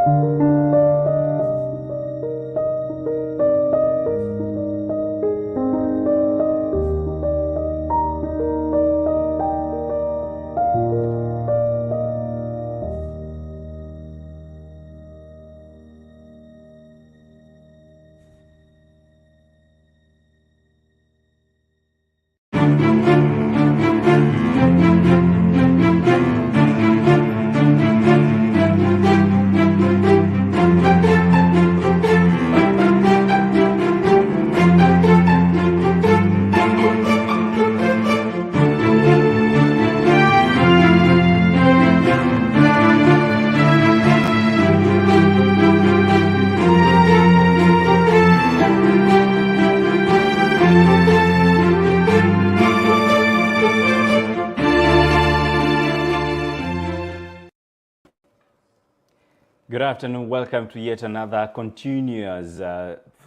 Good afternoon. Welcome to yet another continuous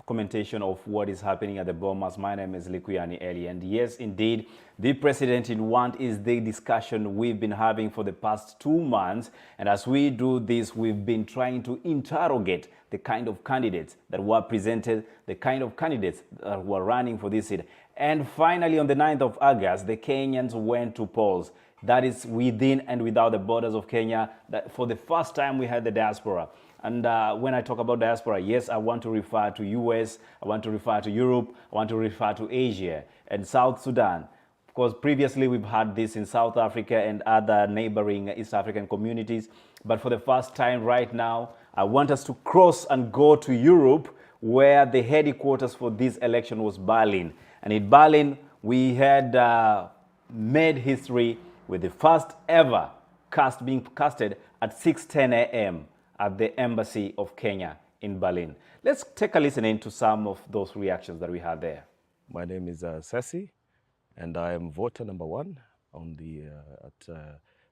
commentation of what is happening at the Bomas. My name is Likuyani Eli, and yes, indeed, the president in want is the discussion we've been having for the past 2 months. And as we do this, we've been trying to interrogate the kind of candidates that were presented, the kind of candidates that were running for this seat. And finally, on the 9th of August, the Kenyans went to polls. That is within and without the borders of Kenya. That for the first time we had the diaspora. And when I talk about diaspora, yes, I want to refer to US, I want to refer to Europe, I want to refer to Asia and South Sudan. Because previously we've had this in South Africa and other neighboring East African communities. But for the first time right now, I want us to cross and go to Europe, where the headquarters for this election was Berlin. And in Berlin, we had made history with the first ever cast being casted at 6:10 a.m. at the Embassy of Kenya in Berlin. Let's take a listen into some of those reactions that we had there. My name is Sesi, and I am voter number 1 on the at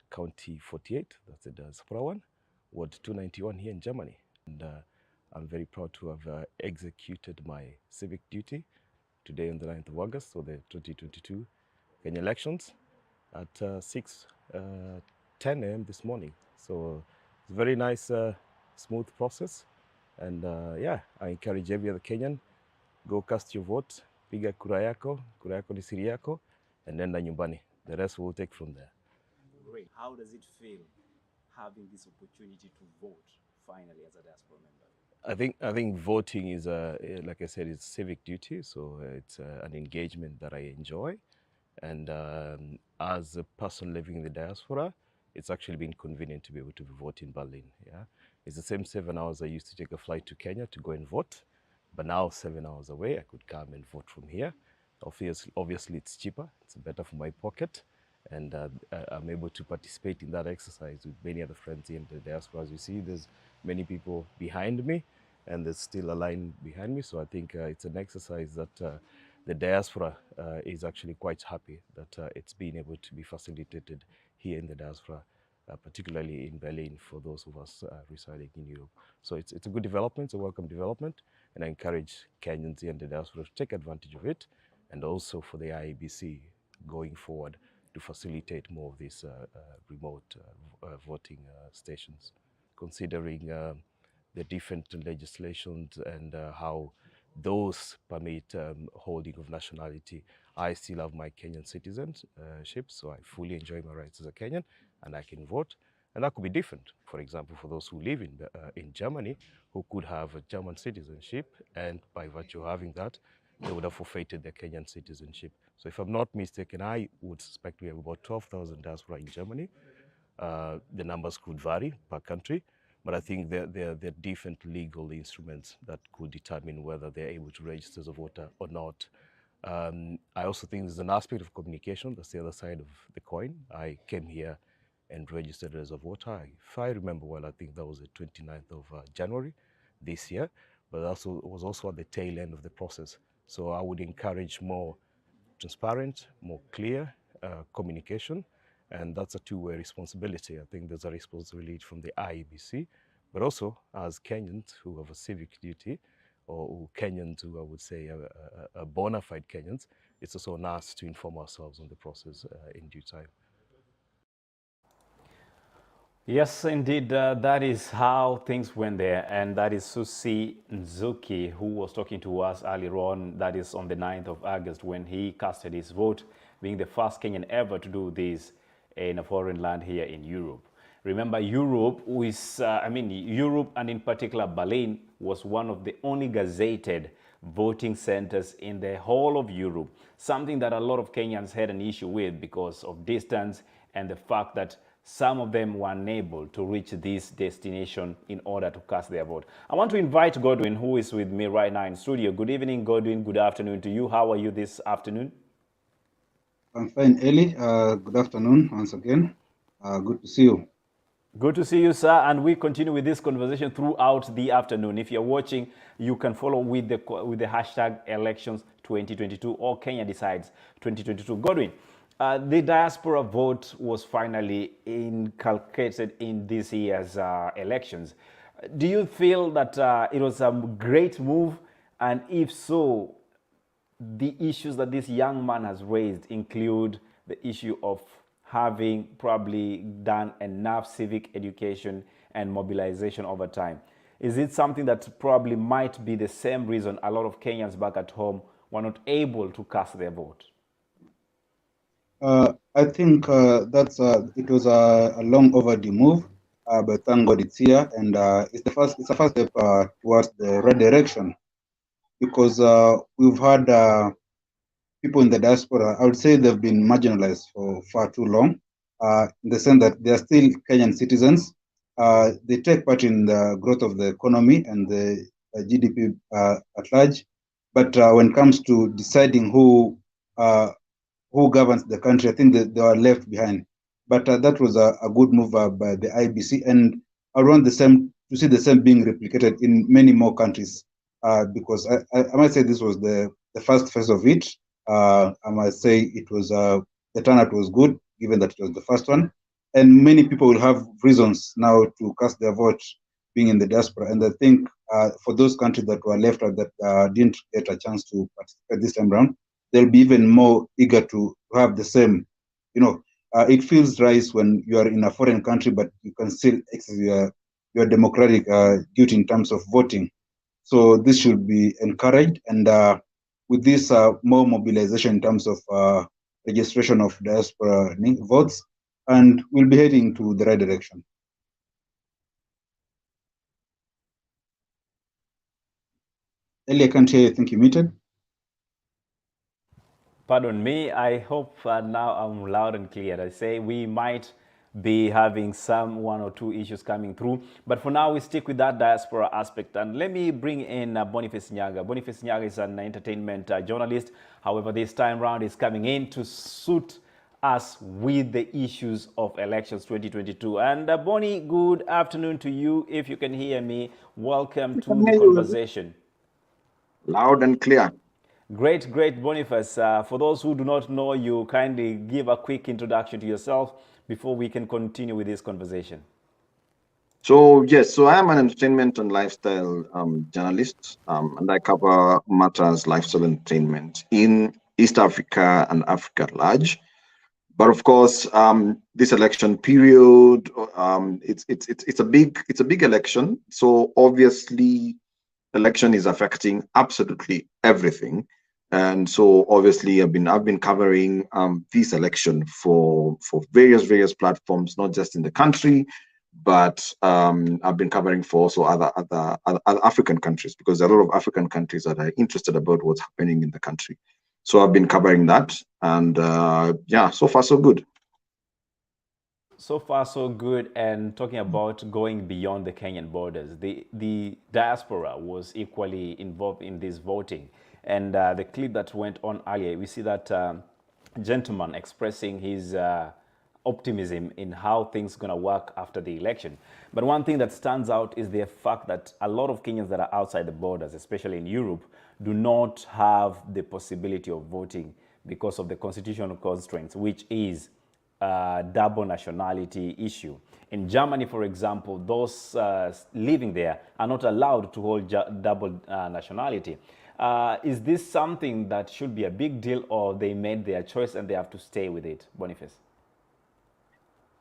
County 48, that's the Diaspora one, Ward 291 here in Germany. And I'm very proud to have executed my civic duty today on the 9th of August, so the 2022 Kenya elections, at 6:10 a.m. this morning. So it's a very nice, smooth process. And yeah, I encourage every other Kenyan, go cast your vote, piga kura yako ni siri yako, and nenda nyumbani. The rest we'll take from there. Great. How does it feel having this opportunity to vote finally as a diaspora member? I think voting is, like I said, it's civic duty, so it's an engagement that I enjoy. And as a person living in the diaspora, it's actually been convenient to be able to vote in Berlin. Yeah, it's the same 7 hours I used to take a flight to Kenya to go and vote, but now 7 hours away, I could come and vote from here. Obviously, it's cheaper, it's better for my pocket, and I'm able to participate in that exercise with many other friends here in the diaspora. As you see, there's many people behind me, and there's still a line behind me. So I think it's an exercise that the diaspora is actually quite happy that it's been able to be facilitated here in the diaspora, particularly in Berlin for those of us residing in Europe. So it's a good development, it's a welcome development, and I encourage Kenyans here in the diaspora to take advantage of it, and also for the IEBC going forward to facilitate more of these remote voting stations, considering the different legislations and how those permit holding of nationality. I still have my Kenyan citizenship, so I fully enjoy my rights as a Kenyan, and I can vote. And that could be different. For example, for those who live in Germany, who could have a German citizenship, and by virtue of having that, they would have forfeited their Kenyan citizenship. So if I'm not mistaken, I would suspect we have about 12,000 diaspora in Germany. The numbers could vary per country, but I think there are different legal instruments that could determine whether they're able to register as a voter or not. I also think there's an aspect of communication. That's the other side of the coin. I came here and registered as a voter. If I remember well, I think that was the 29th of January this year, but that was also at the tail end of the process. So I would encourage more transparent, more clear communication, and that's a two-way responsibility. I think there's a responsibility from the IEBC, but also as Kenyans who have a civic duty, or Kenyans who I would say are bona fide Kenyans, it's also on us to inform ourselves on the process in due time. Yes, indeed, that is how things went there. And that is Susi Nzuki, who was talking to us earlier on. That is on the 9th of August when he casted his vote, being the first Kenyan ever to do this in a foreign land here in Europe. Remember, Europe Europe and in particular Berlin was one of the only gazetted voting centers in the whole of Europe, something that a lot of Kenyans had an issue with because of distance and the fact that some of them were unable to reach this destination in order to cast their vote. I want to invite Godwin, who is with me right now in studio. Good evening, Godwin. Good afternoon to you. How are you this afternoon? I'm fine, Ellie. Good afternoon once again. Good to see you. Good to see you, sir. And we continue with this conversation throughout the afternoon. If you're watching, you can follow with the hashtag elections 2022 or Kenya Decides 2022. Godwin, the diaspora vote was finally inculcated in this year's elections. Do you feel that it was a great move? And if so, the issues that this young man has raised include the issue of having probably done enough civic education and mobilization over time. Is it something that probably might be the same reason a lot of Kenyans back at home were not able to cast their vote? I think it was a long overdue move, but thank God it's here, and it's the first step towards the right direction because we've had people in the diaspora. I would say they've been marginalized for far too long, in the sense that they are still Kenyan citizens. They take part in the growth of the economy and the GDP at large, but when it comes to deciding who governs the country, I think that they were left behind. But that was a good move by the IBC, and around the same to see the same being replicated in many more countries. Because I might say this was the first phase of it. I might say it was the turnout was good, given that it was the first one, and many people will have reasons now to cast their vote, being in the diaspora. And I think for those countries that were left out that didn't get a chance to participate this time around, they'll be even more eager to have the same. It feels right when you are in a foreign country, but you can still exercise your democratic duty in terms of voting. So this should be encouraged, and with this more mobilization in terms of registration of diaspora votes, and we'll be heading to the right direction. Ellie, I can't hear you. I think you muted. Pardon me. I hope now I'm loud and clear. I say we might be having some one or two issues coming through, but for now we stick with that diaspora aspect. And let me bring in Boniface Nyaga. Boniface Nyaga is an entertainment journalist. However, this time round is coming in to suit us with the issues of elections 2022. And Bonnie, good afternoon to you. If you can hear me, welcome to the conversation. Loud and clear. Great, Boniface. For those who do not know you, kindly give a quick introduction to yourself before we can continue with this conversation. So yes, I am an entertainment and lifestyle journalist, and I cover matters lifestyle entertainment in East Africa and Africa at large. But of course, this election period, it's a big election. So obviously, election is affecting absolutely everything. And so obviously I've been covering this election for various platforms, not just in the country, but I've been covering for also other African countries, because there are a lot of African countries that are interested about what's happening in the country. So I've been covering that, and yeah, so far so good. So far, so good. And talking about going beyond the Kenyan borders, the diaspora was equally involved in this voting. And the clip that went on earlier, we see that gentleman expressing his optimism in how things going to work after the election. But one thing that stands out is the fact that a lot of Kenyans that are outside the borders, especially in Europe, do not have the possibility of voting because of the constitutional constraints, which is double nationality issue. In Germany, for example, those living there are not allowed to hold double nationality. Is this something that should be a big deal, or they made their choice and they have to stay with it? Boniface?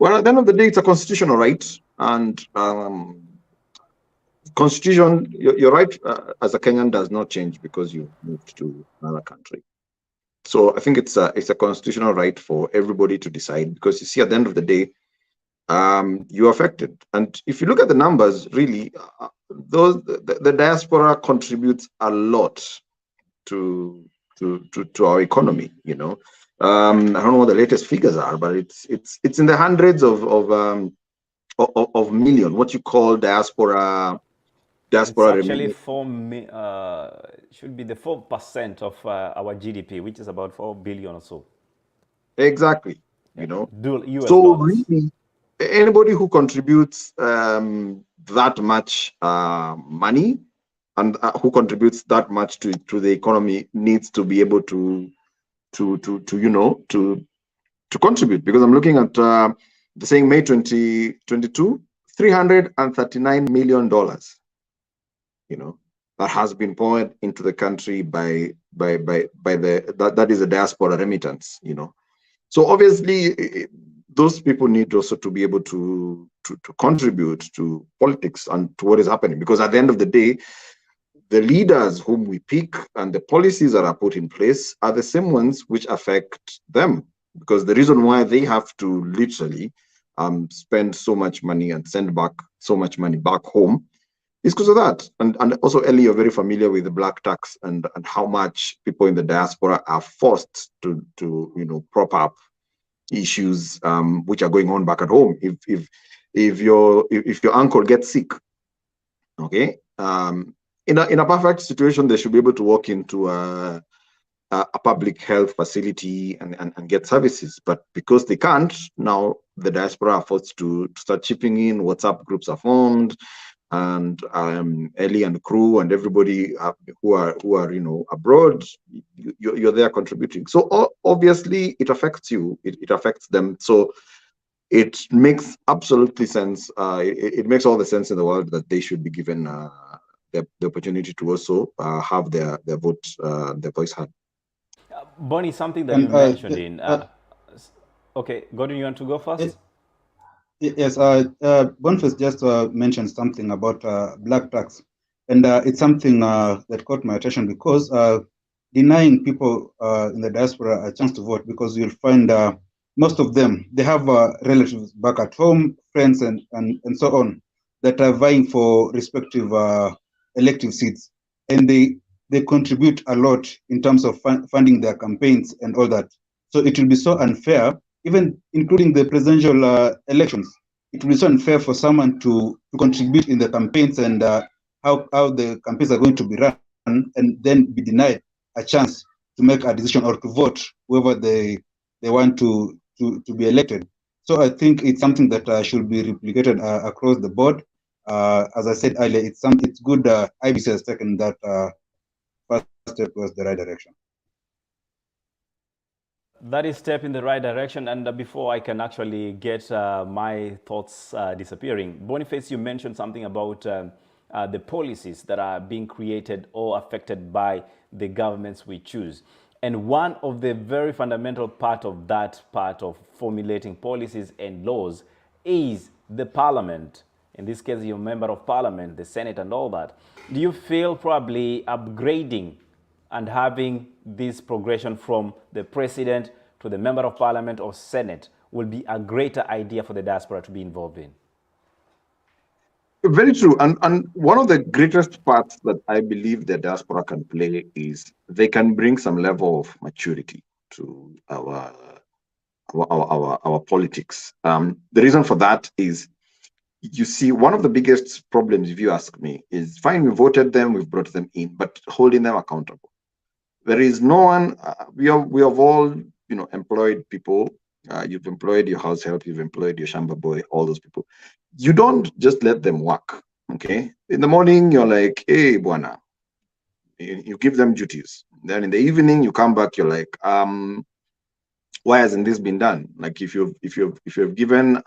Well, at the end of the day, it's a constitutional right, and constitution. Your right as a Kenyan does not change because you moved to another country. So I think it's a constitutional right for everybody to decide, because you see, at the end of the day, you're affected. And if you look at the numbers, really, the diaspora contributes a lot to our economy. You know, I don't know what the latest figures are, but it's in the hundreds of million. What you call diaspora. It's actually should be the 4% of our GDP, which is about 4 billion or so. Exactly. Yeah. You know, US so dollars. really, anybody who contributes that much money and who contributes that much to the economy needs to be able to contribute. Because I'm looking at the saying May 2022, $339 million. You know, that has been poured into the country by that is a diaspora remittance. You know, so obviously those people need also to be able to contribute to politics and to what is happening, because at the end of the day, the leaders whom we pick and the policies that are put in place are the same ones which affect them, because the reason why they have to literally spend so much money and send back so much money back home is because of that. And also, Ellie, you're very familiar with the black tax and how much people in the diaspora are forced to prop up issues which are going on back at home. If your uncle gets sick, okay, in a perfect situation, they should be able to walk into a public health facility and get services. But because they can't, now the diaspora are forced to start chipping in. WhatsApp groups are formed, and Ellie and crew and everybody who are abroad, you're there contributing. So obviously it affects you, it affects them. So it makes absolutely sense. It makes all the sense in the world that they should be given the opportunity to also have their voice heard. Bonnie, something that you mentioned okay, Gordon, you want to go first? Yes, Boniface just mentioned something about black tax, and it's something that caught my attention, because denying people in the diaspora a chance to vote, because you'll find most of them, they have relatives back at home, friends, and so on, that are vying for respective elective seats, and they contribute a lot in terms of funding their campaigns and all that. So it will be so unfair, even including the presidential elections. It will be so unfair for someone to contribute in the campaigns and how the campaigns are going to be run, and then be denied a chance to make a decision or to vote whoever they want to be elected. So I think it's something that should be replicated across the board. As I said earlier, it's good IBC has taken that first step towards the right direction. That is step in the right direction. And before I can actually get my thoughts disappearing, Boniface, you mentioned something about the policies that are being created or affected by the governments we choose. And one of the very fundamental part of formulating policies and laws is the parliament. In this case, you're a member of parliament, the Senate and all that. Do you feel probably upgrading and having this progression from the president to the member of parliament or Senate will be a greater idea for the diaspora to be involved in? Very true. And one of the greatest parts that I believe the diaspora can play is they can bring some level of maturity to our politics. The reason for that is, you see, one of the biggest problems, if you ask me, is fine, we voted them, we've brought them in, but holding them accountable. There is no one. We have all employed people. You've employed your house help, you've employed your shamba boy, all those people. You don't just let them work. Okay, in the morning you're like, hey, buana, you give them duties. Then in the evening you come back, you're like, why hasn't this been done? Like if you've given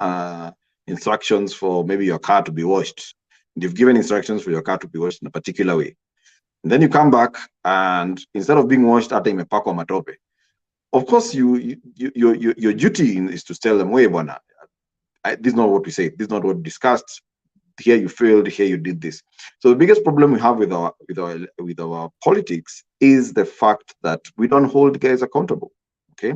instructions for maybe your car to be washed, and you've given instructions for your car to be washed in a particular way, and then you come back and instead of being washed at imepakwa matope, of course your duty is to tell them, wait, bwana, this is not what we said. This is not what we discussed. Here you failed. Here you did this. So the biggest problem we have with our politics is the fact that we don't hold guys accountable. Okay.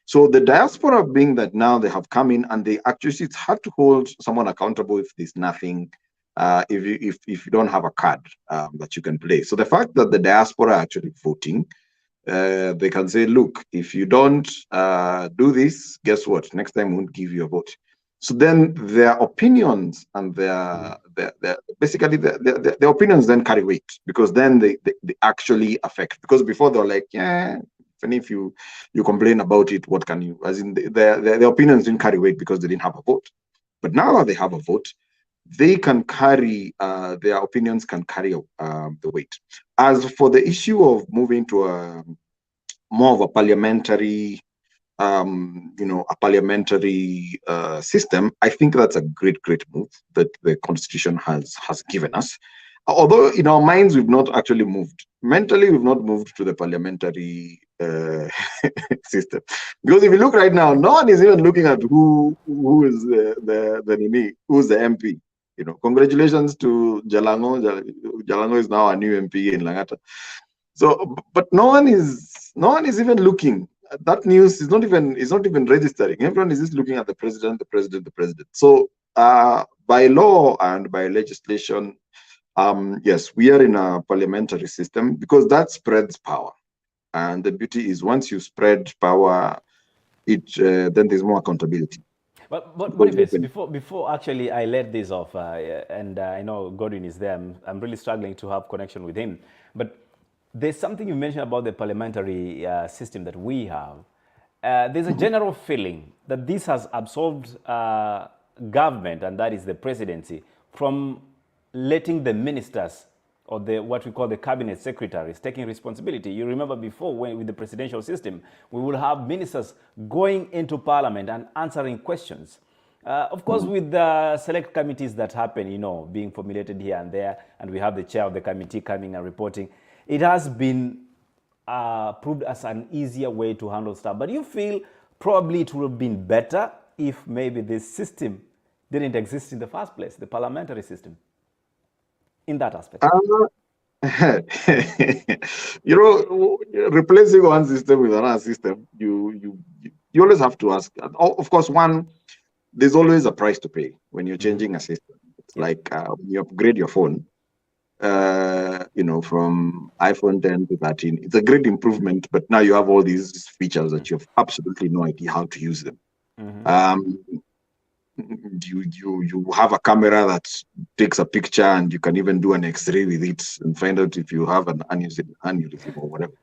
So the diaspora, being that now they have come in and they actually, it's hard to hold someone accountable if there's nothing, if you don't have a card that you can play. So the fact that the diaspora are actually voting, they can say, look, if you don't do this, guess what? Next time we won't give you a vote. So then their opinions and their opinions then carry weight, because then they actually affect. Because before they're like, yeah, even if you complain about it, what can you? As in their opinions didn't carry weight because they didn't have a vote. But now that they have a vote, they can carry their opinions can carry the weight. As for the issue of moving to a more of a parliamentary system, I think that's a great move that the constitution has given us. Although in our minds we've not actually moved. Mentally, we've not moved to the parliamentary system. Because if you look right now, no one is even looking at who is who's the MP. Congratulations to Jalango. Jalango is now a new MP in Langata. So, but no one is even looking. That news is not even registering. Everyone is just looking at the president. So by law and by legislation, yes, we are in a parliamentary system because that spreads power. And the beauty is once you spread power, then there's more accountability. But Boniface, before actually I let this off, and I know Godwin is there. I'm really struggling to have connection with him. But there's something you mentioned about the parliamentary system that we have. There's a general feeling that this has absolved government, and that is the presidency, from letting the ministers or what we call the cabinet secretaries taking responsibility. You remember before, with the presidential system, we would have ministers going into parliament and answering questions. Of course, with the select committees that happen, being formulated here and there, and we have the chair of the committee coming and reporting, it has been proved as an easier way to handle stuff. But you feel probably it would have been better if maybe this system didn't exist in the first place, the parliamentary system, in that aspect? Replacing one system with another system, you always have to ask. Of course, there's always a price to pay when you're changing a system. It's like when you upgrade your phone, from iPhone 10 to 13. It's a great improvement, but now you have all these features that you have absolutely no idea how to use them. You have a camera that takes a picture, and you can even do an X-ray with it and find out if you have an aneurysm or whatever.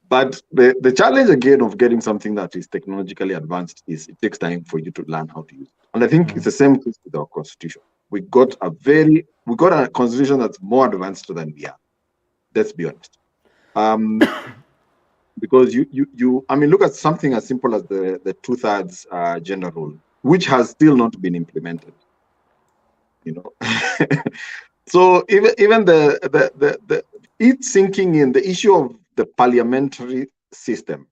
But the challenge again of getting something that is technologically advanced is it takes time for you to learn how to use it. And I think it's the same case with our constitution. We got a constitution that's more advanced than we are. Let's be honest. Because look at something as simple as the 2/3 gender rule, which has still not been implemented. So even it's sinking in the issue of the parliamentary system.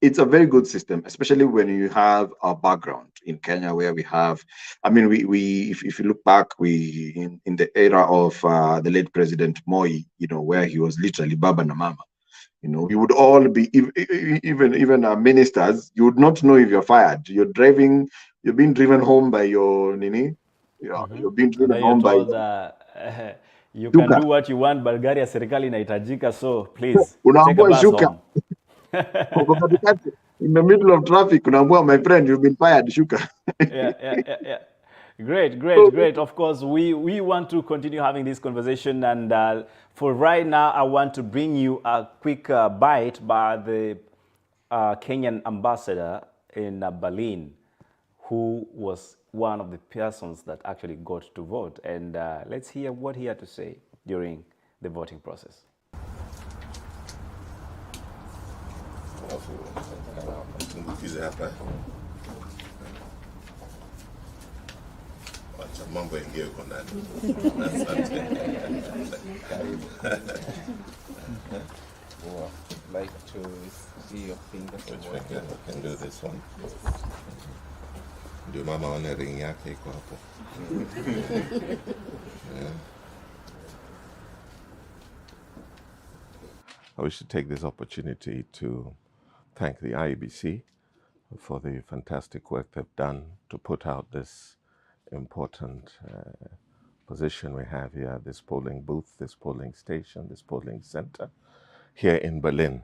It's a very good system, especially when you have our background in Kenya, where we have, if you look back, in the era of the late President Moi, where he was literally Baba na Mama. We would all be, even ministers, you would not know if you're fired. You're being driven home by your nini. You're being driven home by. You can do what you want, Bulgaria serikali inahitajika, so please take a bus home. In the middle of traffic, my friend, you've been fired, shuka. Yeah. Great. Of course, we want to continue having this conversation, and for right now, I want to bring you a quick bite by the Kenyan ambassador in Berlin, who was one of the persons that actually got to vote. And let's hear what he had to say during the voting process. Mambo yaingie huko ndani. Like to see your fingers. Which we can do this one. Ndio mama wana ring yake iko hapo. Yeah. I wish to take this opportunity to thank the IEBC for the fantastic work they've done to put out this important position we have here, this polling booth, this polling station, this polling center here in Berlin,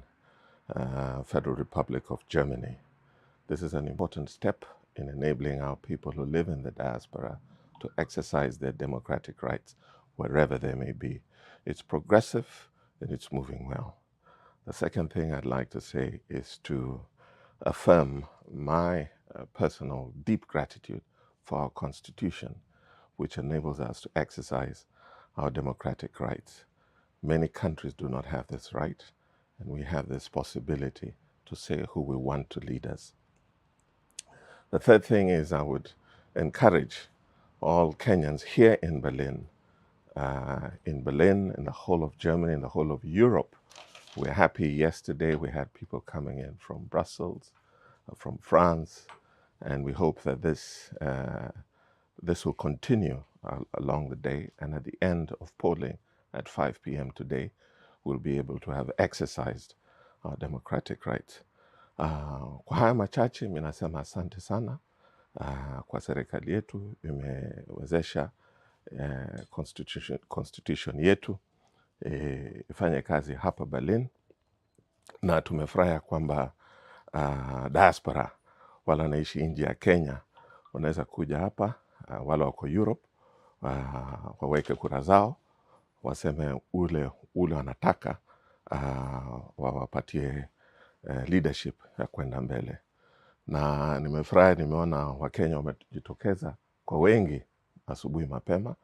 Federal Republic of Germany. This is an important step in enabling our people who live in the diaspora to exercise their democratic rights wherever they may be. It's progressive and it's moving well. The second thing I'd like to say is to affirm my personal deep gratitude for our Constitution, which enables us to exercise our democratic rights. Many countries do not have this right, and we have this possibility to say who we want to lead us. The third thing is I would encourage all Kenyans here in Berlin, in the whole of Germany, in the whole of Europe. We're happy. Yesterday we had people coming in from Brussels, from France, and we hope that this will continue along the day. And at the end of polling at 5 p.m. today, we'll be able to have exercised our democratic rights. Kwa haya machache mimi nasema asante sana kwa serikali yetu imewezesha constitution yetu ifanye kazi hapa Berlin, na tumefurahi kwamba diaspora wala wanaishi nje ya Kenya wanaweza kuja hapa, wala wako Europe waweke kura zao, waseme ule wanataka wawapatie leadership ya kwenda mbele. Na nimefurahi nimeona Wakenya wamejitokeza kwa wengi asubuhi mapema.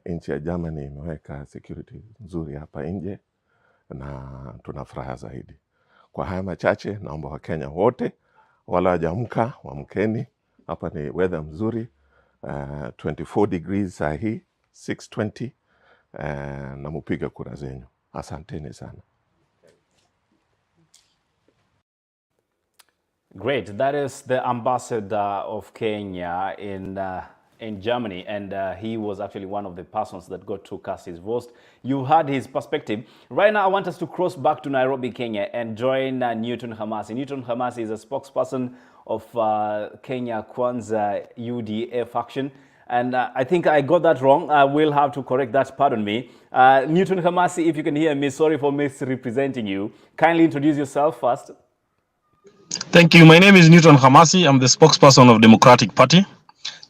Nchi ya Germany imeweka security nzuri hapa nje na tunafurahi zaidi. Kwa haya machache naomba Wakenya wote wala wajamka wamkeni, hapa ni weather mzuri, 24 degrees sahi, 6:20, na mupiga kura zenyu. Asanteni sana. Great. That is the ambassador of Kenya in Germany, and he was actually one of the persons that got to cast his vote. You heard his perspective. Right now, I want us to cross back to Nairobi, Kenya, and join Newton Hamasi. Newton Hamasi is a spokesperson of Kenya Kwanza UDA faction. And I think I got that wrong. I will have to correct that, pardon me. Newton Hamasi, if you can hear me, sorry for misrepresenting you. Kindly introduce yourself first. Thank you. My name is Newton Hamasi. I'm the spokesperson of Democratic Party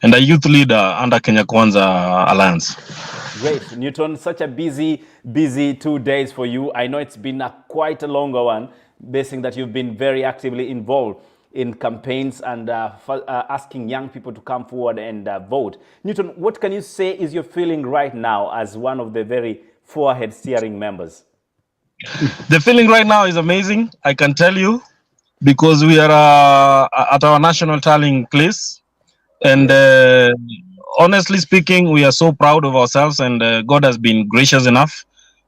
and a youth leader under Kenya Kwanza Alliance. Great. Newton, such a busy 2 days for you. I know it's been quite a longer one, basing that you've been very actively involved in campaigns and asking young people to come forward and vote. Newton, what can you say is your feeling right now as one of the very forehead steering members? The feeling right now is amazing, I can tell you, because we are at our national tallying place. And honestly speaking, we are so proud of ourselves, and God has been gracious enough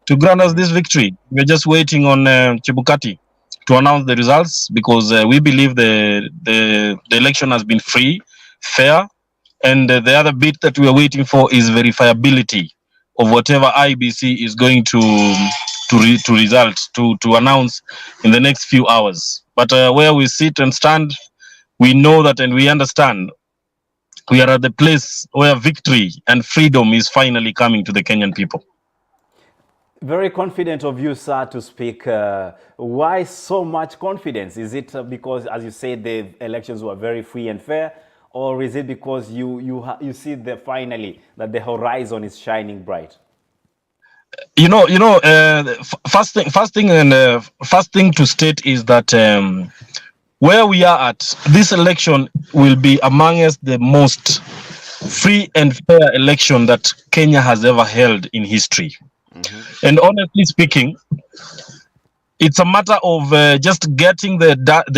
to grant us this victory. We're just waiting on Chebukati to announce the results, because we believe the election has been free, fair, and the other bit that we are waiting for is verifiability of whatever IBC is going to announce in the next few hours. But where we sit and stand, we know that, and we understand we are at the place where victory and freedom is finally coming to the Kenyan people. Very confident of you, sir, to speak. Why so much confidence? Is it because, as you said, the elections were very free and fair, or is it because you see finally that the horizon is shining bright? First thing to state is that where we are at, this election will be amongst the most free and fair election that Kenya has ever held in history. Mm-hmm. And honestly speaking, it's a matter of just getting the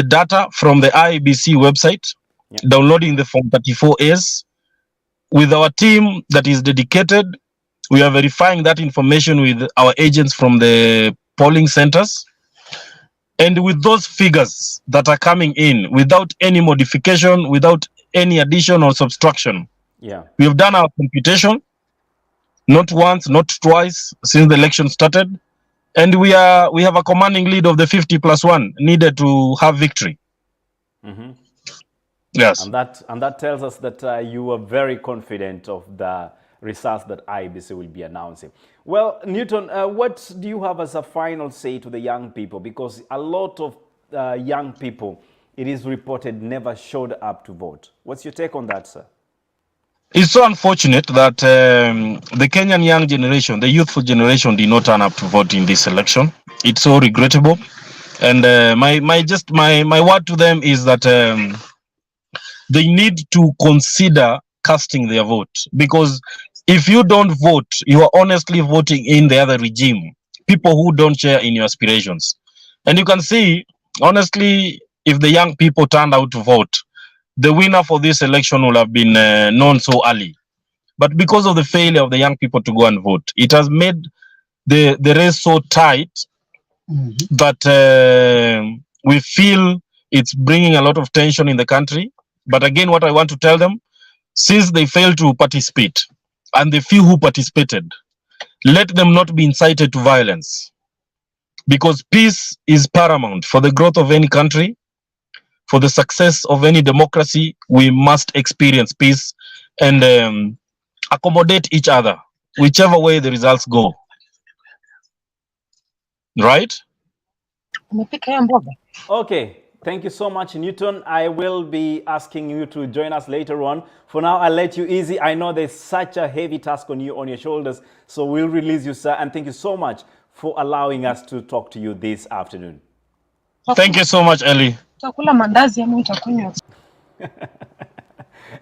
data from the IEBC website, downloading the Form 34As. With our team that is dedicated, we are verifying that information with our agents from the polling centers. And with those figures that are coming in, without any modification, without any addition or subtraction. Yeah. We have done our computation, not once, not twice since the election started, and we have a commanding lead of the 50+1 needed to have victory. Mm-hmm. Yes. And that tells us that you are very confident of the results that IBC will be announcing. Well, Newton, what do you have as a final say to the young people? Because a lot of young people, it is reported, never showed up to vote. What's your take on that, sir? It's so unfortunate that the Kenyan young generation, the youthful generation, did not turn up to vote in this election. It's so regrettable. And my word to them is that they need to consider casting their vote, because if you don't vote, you are honestly voting in the other regime, people who don't share in your aspirations. And you can see, honestly, if the young people turned out to vote, the winner for this election will have been known so early. But because of the failure of the young people to go and vote, it has made the race so tight that we feel it's bringing a lot of tension in the country. But again, what I want to tell them, since they failed to participate, and the few who participated, let them not be incited to violence, because peace is paramount for the growth of any country. For the success of any democracy, we must experience peace and accommodate each other, whichever way the results go. Right? Okay, thank you so much, Newton. I will be asking you to join us later on. For now, I'll let you easy. I know there's such a heavy task on your shoulders, so we'll release you, sir. And thank you so much for allowing us to talk to you this afternoon. Thank you so much, Ellie.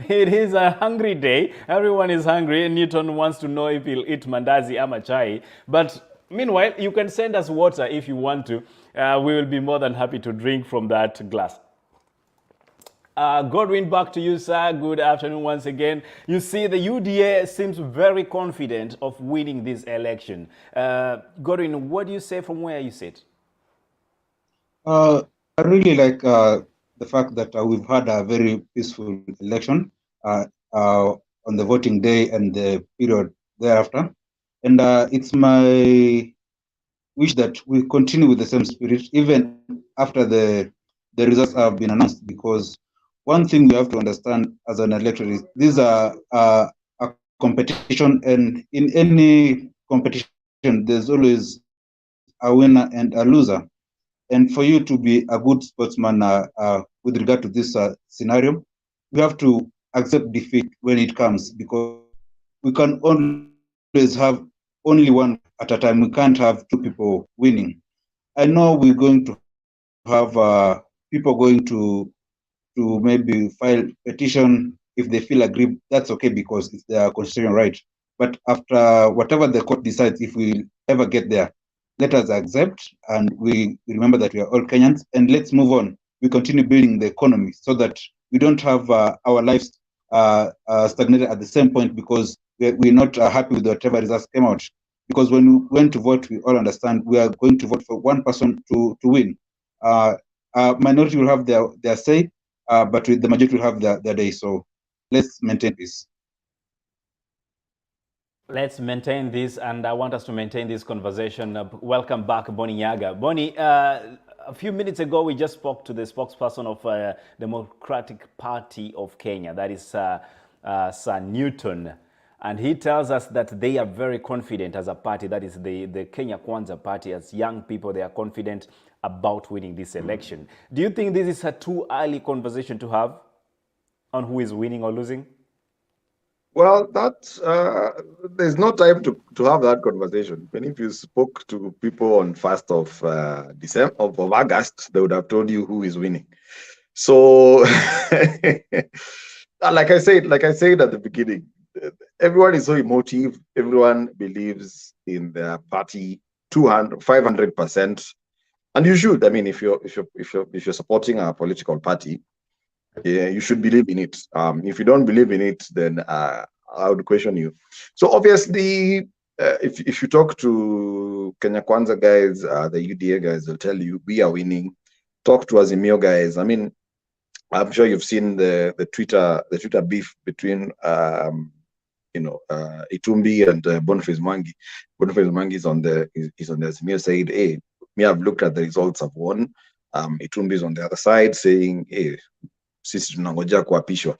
It is a hungry day. Everyone is hungry. Newton wants to know if he'll eat mandazi ama chai. But meanwhile, you can send us water if you want to. We will be more than happy to drink from that glass. Godwin, back to you, sir. Good afternoon once again. You see, the UDA seems very confident of winning this election. Godwin, what do you say from where you sit? I really like the fact that we've had a very peaceful election on the voting day and the period thereafter. And it's my wish that we continue with the same spirit even after the results have been announced, because one thing we have to understand as an electorate is these are a competition, and in any competition there's always a winner and a loser. And for you to be a good sportsman with regard to this scenario, we have to accept defeat when it comes, because we can always have only one at a time. We can't have two people winning. I know we're going to have people going to maybe file petition if they feel aggrieved. That's okay, because it's their constitutional right. But after whatever the court decides, if we ever get there, let us accept, and we remember that we are all Kenyans, and let's move on. We continue building the economy so that we don't have our lives stagnated at the same point because we're not happy with whatever results came out. Because when we went to vote, we all understand we are going to vote for one person to win. Minority will have their say, but the majority will have their day. So let's maintain this. Let's maintain this, and I want us to maintain this conversation. Welcome back, Bonnie Yaga. Bonnie, a few minutes ago, we just spoke to the spokesperson of Democratic Party of Kenya, that is Sir Newton, and he tells us that they are very confident as a party, that is the Kenya Kwanza party, as young people, they are confident about winning this election. Do you think this is a too early conversation to have on who is winning or losing? Well, there's no time to have that conversation. When if you spoke to people on 1st of December of August, they would have told you who is winning. So, like I said at the beginning, everyone is so emotive. Everyone believes in their party 500%, and you should. I mean, if you're supporting a political party, yeah, you should believe in it. If you don't believe in it, then I would question you. So obviously, if you talk to Kenya Kwanza guys, the UDA guys, they'll tell you we are winning. Talk to Azimio guys. I mean, I'm sure you've seen the Twitter beef between Itumbi and Boniface Mwangi. Boniface Mwangi is on the Azimio saying, hey, me, I've looked at the results, I've won. Itumbi is on the other side saying, hey, sisi tunangoja kuapishwa.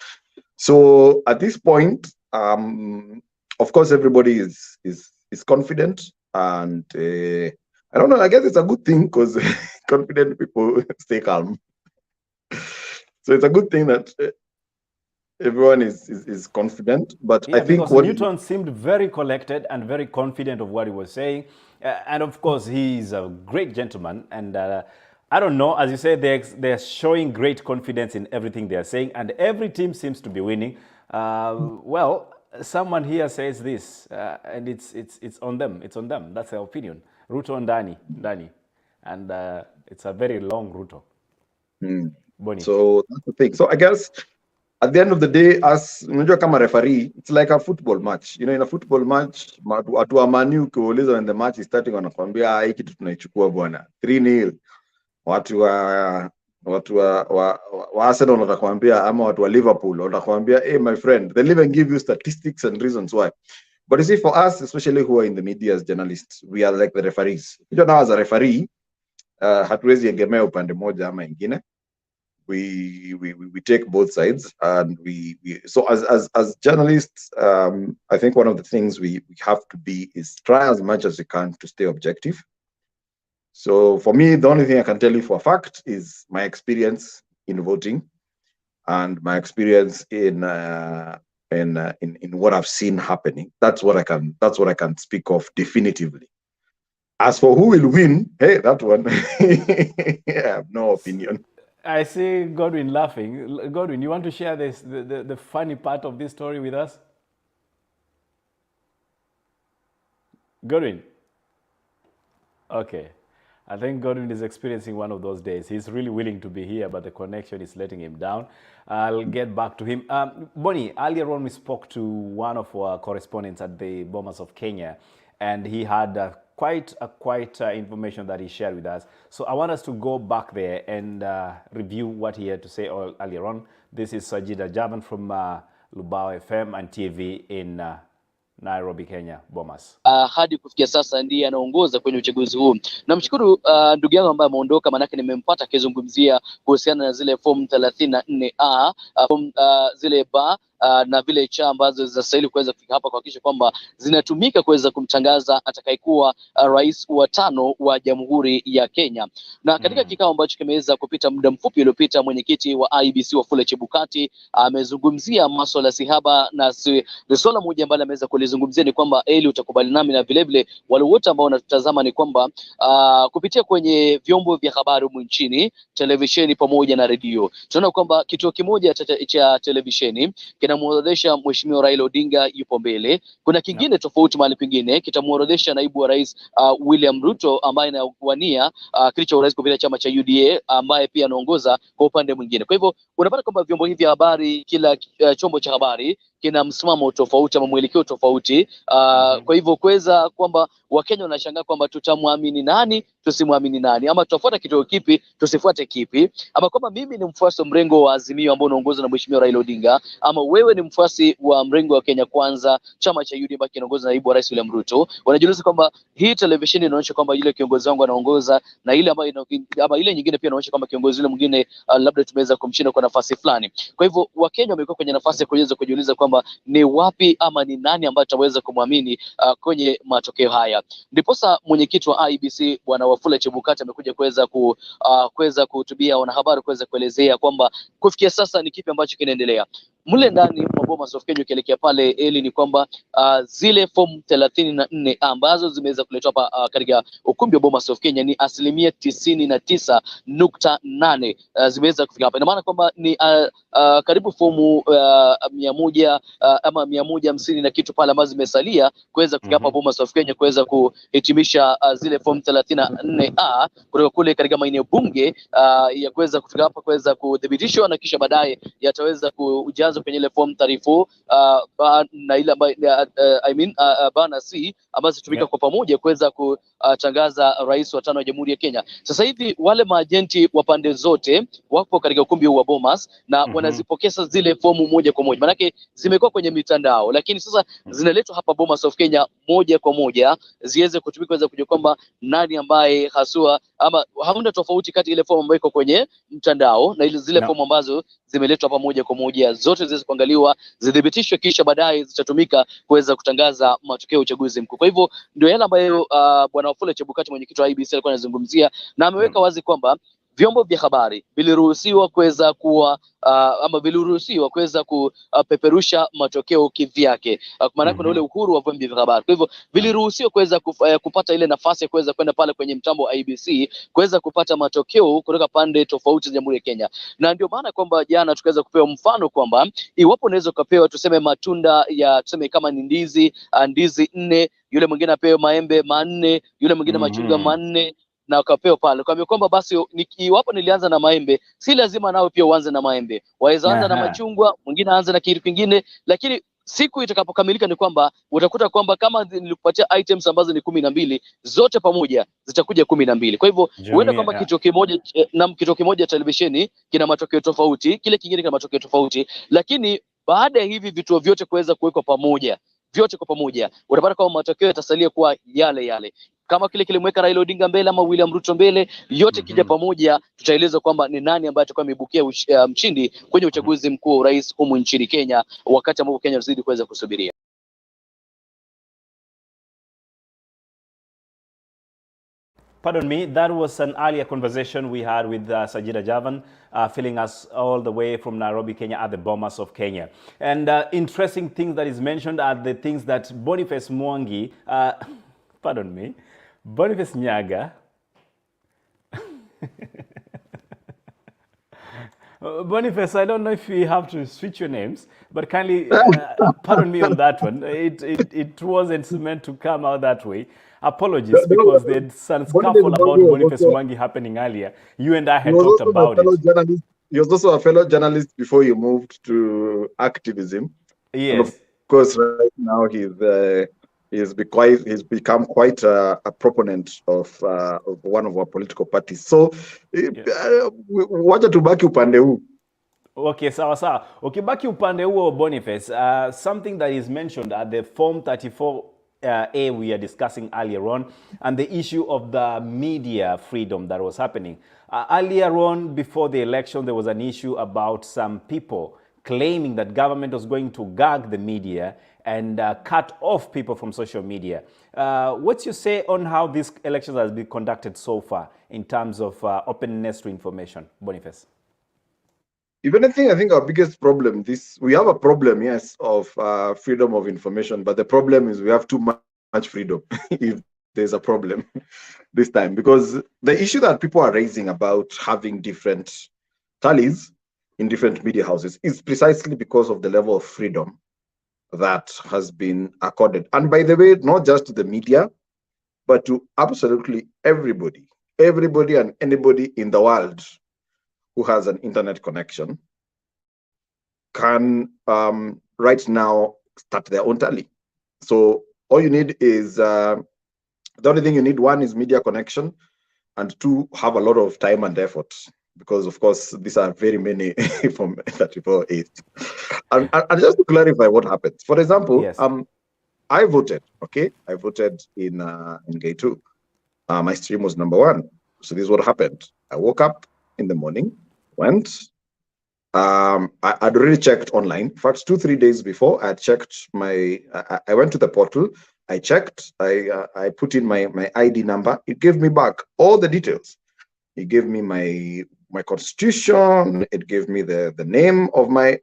So at this point, of course, everybody is confident, and I don't know. I guess it's a good thing because confident people stay calm. So it's a good thing that everyone is confident. But yeah, I think because Newton seemed very collected and very confident of what he was saying, and of course he's a great gentleman. And I don't know, as you say, they're showing great confidence in everything they're saying, and every team seems to be winning. Well, someone here says this, and it's on them. It's on them. That's their opinion. Ruto and Dani, and it's a very long Ruto. Bonnie. So that's the thing. So I guess at the end of the day, as unajua kama referee, it's like a football match. You know, in a football match, watu wa Man U ukiuliza when the match is starting, wanakuambia hii kitu tunaichukua bwana 3-0. Watu wa Arsenal watakwambia, ama watu wa Liverpool watakwambia, hey my friend, they'll even give you statistics and reasons why. But you see, for us, especially who are in the media as journalists, we are like the referees. You know, as a referee, hatuwezi egemea upande moja ama ingine. We take both sides, and so as journalists, I think one of the things we have to be is try as much as we can to stay objective. So for me, the only thing I can tell you for a fact is my experience in voting and my experience in what I've seen happening. That's what I can speak of definitively. As for who will win, hey, that one I have no opinion. I see Godwin laughing. Godwin, you want to share the funny part of this story with us? Godwin? Okay. I think Godwin is experiencing one of those days. He's really willing to be here, but the connection is letting him down. I'll get back to him. Bonnie, earlier on we spoke to one of our correspondents at the Bomas of Kenya, and he had quite information that he shared with us. So I want us to go back there and review what he had to say earlier on. This is Sajida Javan from Lubao FM and TV in Nairobi, Kenya, Bomas. Hadi kufikia sasa ndiye anaongoza kwenye uchaguzi huu. Namshukuru ndugu yangu ambaye ameondoka, manake nimempata akizungumzia kuhusiana na zile form 34A, form zile ba na vile cha ambazo zinastahili kuweza kufika hapa kuhakikisha kwamba zinatumika kuweza kumtangaza atakayekuwa rais wa 5 wa Jamhuri ya Kenya. Na katika kikao ambacho kimeweza kupita muda mfupi uliopita, mwenyekiti wa IEBC Wafula Chebukati amezungumzia masuala sihaba, na swala moja ambalo ameweza kulizungumzia ni kwamba Eli utakubali nami na vile vile wale wote ambao wanatutazama ni kwamba kupitia kwenye vyombo vya habari humu nchini, televisheni pamoja na redio, tunaona kwamba kituo kimoja cha televisheni kinamuorodhesha Mheshimiwa Raila Odinga yupo mbele. Kuna kingine tofauti mahali pengine kitamuorodhesha naibu wa rais William Ruto ambaye anawania kiti cha urais kupitia chama cha UDA, ambaye pia anaongoza kwa upande mwingine. Kwa hivyo unapata kwamba vyombo hivi vya habari, kila chombo cha habari kina msimamo tofauti ama mwelekeo tofauti. Kwa hivyo kuweza kwamba Wakenya wanashangaa kwamba tutamwamini nani, tusimwamini nani, ama tutafuata kituo kipi, tusifuate kipi, ama kwamba mimi ni mfuasi wa mrengo wa Azimio ambao unaongozwa na Mheshimiwa Raila Odinga, ama wewe ni mfuasi wa mrengo wa Kenya Kwanza, chama cha UDA ambacho kinaongozwa na naibu wa rais William Ruto. Wanajiuliza kwamba hii televisheni inaonyesha kwamba yule kiongozi wangu anaongoza, na ile ambayo ama ile nyingine pia inaonyesha kwamba kiongozi yule mwingine labda tumeweza kumshinda kwa nafasi fulani. Kwa hivyo Wakenya wamekuwa kwenye nafasi ya kuweza kujiuliza kwamba ni wapi ama ni nani ambaye ataweza kumwamini kwenye matokeo haya. Ndiposa mwenyekiti wa IEBC Bwana Wafula Chebukati amekuja kuweza kuhutubia wanahabari, kuweza kuelezea kwamba kufikia sasa ni kipi ambacho kinaendelea mule ndani mwa Bomas of Kenya. Ukielekea pale Eli ni kwamba zile form 34 ambazo zimeweza kuletwa hapa katika ukumbi wa Bomas of Kenya ni 99.8 zimeweza kufika hapa. Ina maana kwamba ni karibu fomu 100 ama 150 na kitu pale ambazo zimesalia kuweza kufika hapa Bomas of Kenya kuweza kuhitimisha zile form 34A kutoka kule katika maeneo bunge ya kuweza kufika hapa kuweza kudhibitishwa, na kisha baadaye yataweza kujazwa kwenye ile form 34 na ile ambayo bana C ambazo zitumika kwa pamoja kuweza kutangaza rais wa 5 wa Jamhuri ya Kenya. Sasa hivi wale maajenti wa pande zote wapo katika ukumbi wa Bomas na wanazipokea zile fomu moja kwa moja. Manake zimekuwa kwenye mitandao, lakini sasa zinaletwa hapa Bomas of Kenya moja kwa moja ziweze kutumika kuweza kujua kwamba nani ambaye haswa, ama hamna tofauti kati ile fomu ambayo iko kwenye mtandao na ile zile fomu ambazo zimeletwa hapa moja kwa moja, zote ziweze kuangaliwa, zidhibitishwe, kisha baadaye zitatumika kuweza kutangaza matokeo ya uchaguzi mkuu. Kwa hivyo ndio yale ambayo Bwana Wafula Chebukati, mwenyekiti wa IEBC, alikuwa anazungumzia, na ameweka wazi kwamba vyombo vya habari viliruhusiwa kuweza kuwa ama viliruhusiwa kuweza kupeperusha matokeo kivyake, maana kuna ule uhuru wa vyombo vya habari. Kwa hivyo viliruhusiwa kuweza kupata ile nafasi ya kuweza kwenda pale kwenye mtambo wa IEBC kuweza kupata matokeo kutoka pande tofauti za Jamhuri ya Kenya, na ndio maana kwamba jana tukaweza kupewa mfano kwamba iwapo unaweza kupewa tuseme matunda ya tuseme kama ni ndizi 4, yule mwingine apewe maembe 4, yule mwingine machungwa 4 na ukapewa pale. Kwa kwamba basi iwapo nilianza na maembe, si lazima nao pia uanze na maembe. Waweza anza na machungwa, mwingine aanze na kitu kingine, lakini siku itakapokamilika ni kwamba utakuta kwamba kama nilikupatia items ambazo ni 12 zote pamoja zitakuja 12. Kwa hivyo huenda kwamba kituo kimoja televisheni kina matokeo tofauti, kile kingine kina matokeo tofauti, lakini baada ya hivi vituo vyote kuweza kuwekwa pamoja, vyote kwa pamoja, utapata kwamba matokeo yatasalia kuwa yale yale. Kama kile kilimweka Raila Odinga mbele ama William Ruto mbele, yote kija pamoja, tutaeleza kwamba ni nani ambaye atakuwa amebukia mshindi kwenye uchaguzi mkuu wa urais humu nchini Kenya, wakati ambapo Kenya zidi kuweza kusubiria. Pardon me, that was an earlier conversation we had with Sajida Javan, filling us all the way from Nairobi, Kenya, at the Bomas of Kenya. And interesting things that is mentioned are the things that Boniface Mwangi, pardon me, Boniface Nyaga, Boniface, I don't know if we have to switch your names, but kindly pardon me on that one. It wasn't meant to come out that way. Apologies, because there's some scuffle about Boniface Mwangi happening earlier. You and I had talked about it. He was also a fellow journalist before he moved to activism. Yes. And of course, right now he's become quite a proponent of one of our political parties. So, wacha tubaki upande huu. Okay, sawa. Ukibaki upande huo, Boniface, something that is mentioned at the Form 34A we are discussing earlier on, and the issue of the media freedom that was happening. Earlier on, before the election, there was an issue about some people claiming that government was going to gag the media and cut off people from social media. What's your say on how these elections have been conducted so far in terms of openness to information, Boniface? If anything, I think our biggest problem, we have a problem, yes, of freedom of information, but the problem is we have too much freedom if there's a problem this time. Because the issue that people are raising about having different tallies in different media houses is precisely because of the level of freedom that has been accorded. And by the way, not just to the media, but to absolutely everybody and anybody in the world who has an internet connection can right now start their own tally. So all you need is, the only thing you need, one is media connection, and two, have a lot of time and effort, because of course these are very many from 34A. And just to clarify what happened, for example, yes. I voted, okay? I voted in Gate 2. My stream was number 1. So this is what happened. I woke up in the morning, went, I'd already checked online. In fact, 2-3 days before, I checked I went to the portal, I checked, I put in my ID number. It gave me back all the details. It gave me my constitution. It gave me the name of my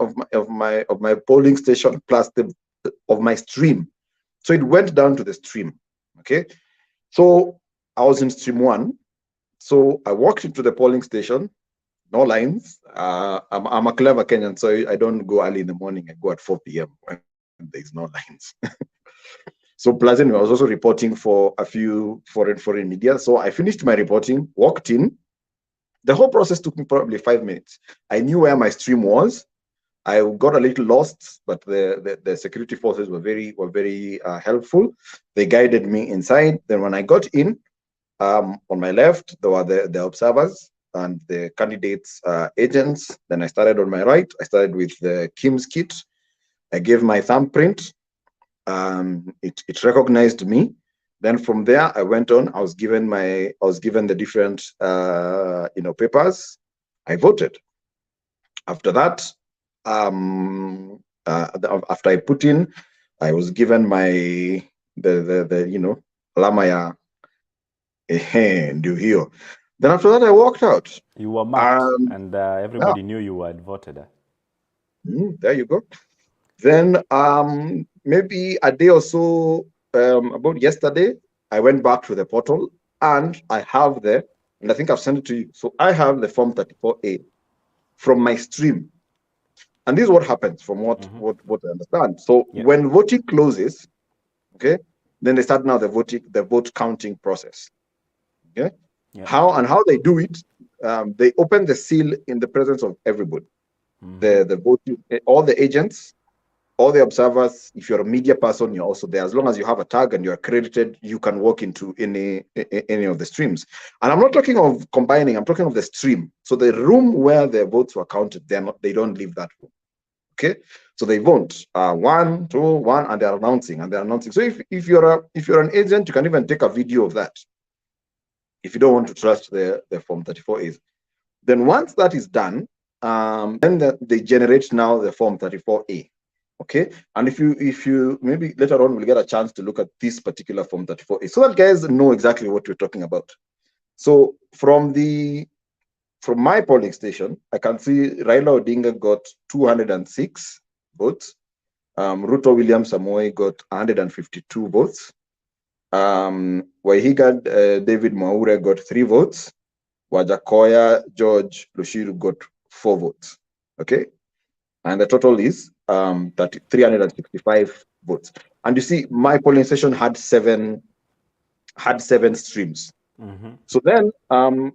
polling station plus of my stream. So it went down to the stream. Okay, so I was in stream 1. So I walked into the polling station. No lines. I'm a clever Kenyan, so I don't go early in the morning. I go at 4 p.m. when there's no lines. So pleasant. I was also reporting for a few foreign media. So I finished my reporting, walked in. The whole process took me probably 5 minutes. I knew where my stream was. I got a little lost, but the security forces were very helpful. They guided me inside. Then when I got in, on my left, there were the observers and the candidates' agents. Then I started on my right. I started with the Kim's kit. I gave my thumbprint. It recognized me. Then from there, I went on. I was given the different papers. I voted. After that, after I put in, I was given the alama ya ndio hiyo. Then after that, I walked out. You were marked, and everybody knew you had voted. There you go. Then maybe a day or so, about yesterday, I went back to the portal, and I have and I think I've sent it to you. So I have the Form 34A from my stream. And this is what happens from what I understand. So when voting closes, okay, then they start now the vote counting process. Okay, how they do it? They open the seal in the presence of everybody. The voting, all the agents, all the observers. If you're a media person, you're also there. As long as you have a tag and you're accredited, you can walk into any of the streams. And I'm not talking of combining. I'm talking of the stream. So the room where the votes were counted, they don't leave that room. Okay, so they vote 1, 2, 1, and they're announcing. So if you're an agent, you can even take a video of that. If you don't want to trust the Form 34As, then once that is done, then they generate now the Form 34A. Okay, and if you maybe later on we'll get a chance to look at this particular Form 34A, so that guys know exactly what we're talking about. So from my polling station, I can see Raila Odinga got 206 votes. Ruto William Samoei got 152 votes. Waihiga David Mwaure got 3 votes. Wajakoya George Lushiru got 4 votes. Okay, and the total is 365 votes. And you see, my polling station had seven streams. So then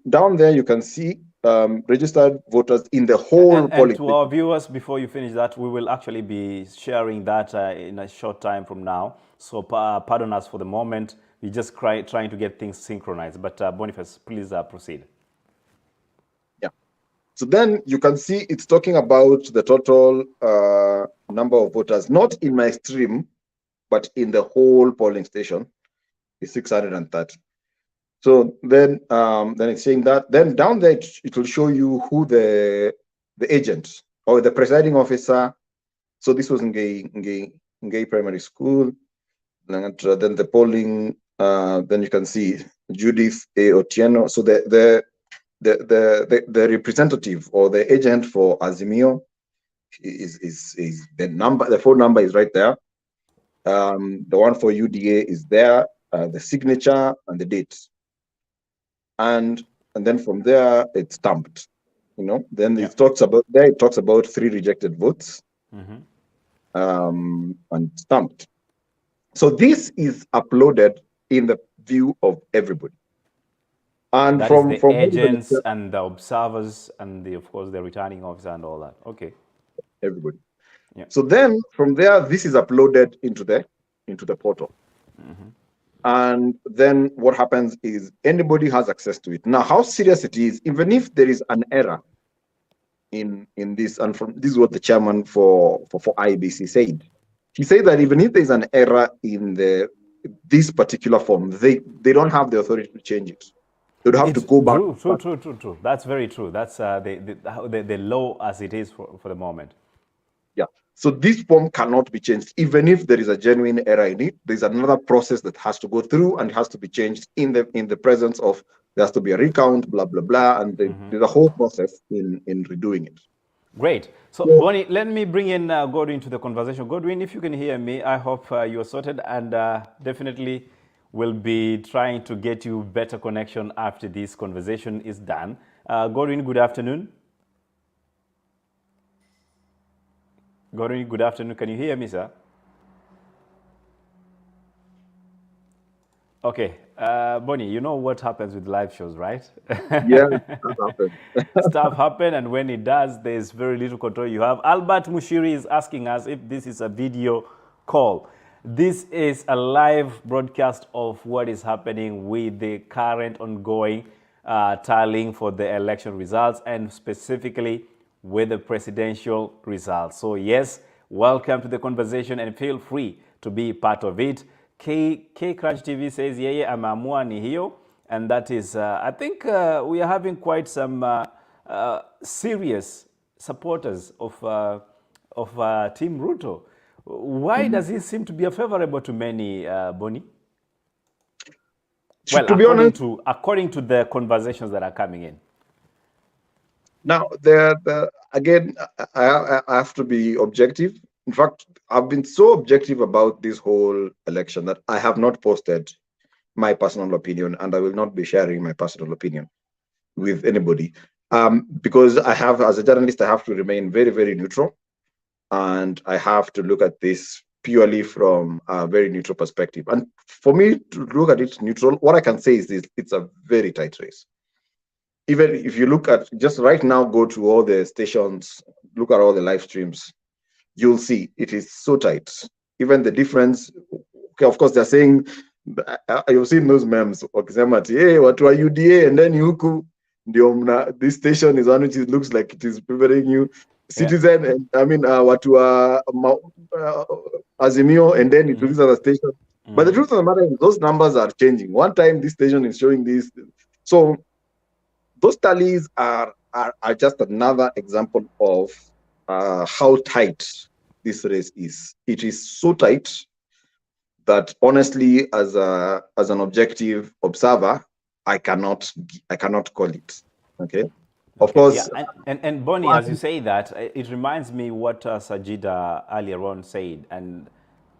down there you can see registered voters in the whole polling. And to our viewers, before you finish that, we will actually be sharing that in a short time from now. So pardon us for the moment. We're just trying to get things synchronized. But Boniface, please proceed. Yeah. So then you can see it's talking about the total number of voters, not in my stream, but in the whole polling station is 630. So then it's saying that. Then down there it will show you who the agent or the presiding officer. So this was in Ngei Primary School. And then the polling. Then you can see Judith A. Otieno. So the representative or the agent for Azimio is the number. The phone number is right there. The one for UDA is there. The signature and the date. And then from there it's stamped, then it talks about 3 rejected votes, and stamped. So this is uploaded in the view of everybody, and that from is the agents and the observers and of course the returning officer and all that. Okay, everybody. So then from there this is uploaded into the portal. And then what happens is anybody has access to it. Now, how serious it is, even if there is an error in this, and this is what the chairman for IEBC said. He said that even if there's an error in this particular form, they don't have the authority to change it. They would have to go back. True. That's very true. That's the law as it is for the moment. Yeah. So this form cannot be changed. Even if there is a genuine error in it, there's another process that has to go through and it has to be changed in the presence of, there has to be a recount, blah, blah, blah. And there's a whole process in redoing it. Great. So, Bonnie, let me bring in Godwin into the conversation. Godwin, if you can hear me, I hope you're sorted, and definitely we'll be trying to get you better connection after this conversation is done. Godwin, good afternoon. Godwin, good afternoon. Can you hear me, sir? Okay, Bonnie, you know what happens with live shows, right? Yeah, that happened. Stuff happen, and when it does, there's very little control you have. Albert Mushiri is asking us if this is a video call. This is a live broadcast of what is happening with the current ongoing tallying for the election results, and specifically with the presidential results. So yes, welcome to the conversation and feel free to be part of it. K Crunch TV says yeye ameamua ni hiyo, and that is I think we are having quite some serious supporters of Team Ruto. Why does he seem to be favorable to many, Bonnie? Well, To be honest, according to the conversations that are coming in. now, again, I have to be objective. In fact, I've been so objective about this whole election that I have not posted my personal opinion, and I will not be sharing my personal opinion with anybody. Because I have, as a journalist, I have to remain very, very neutral, and I have to look at this purely from a very neutral perspective. And for me to look at it neutral, what I can say is this: it's a very tight race. Even if you look at just right now, go to all the stations, look at all the live streams, you'll see it is so tight. Even the difference, okay, of course, they're saying, you've seen those memes, hey, what are UDA? And then Yuku, this station is one which looks like it is favoring you. Citizen, and I mean, what Azimio, and then it looks at the station. But the truth of the matter is, those numbers are changing. One time, this station is showing this. So, those tallies are just another example of how tight this race is. It is so tight that honestly, as an objective observer, I cannot call it. Okay. Of course. Yeah. And Bonnie, as you say that, it reminds me what Sajida earlier on said, and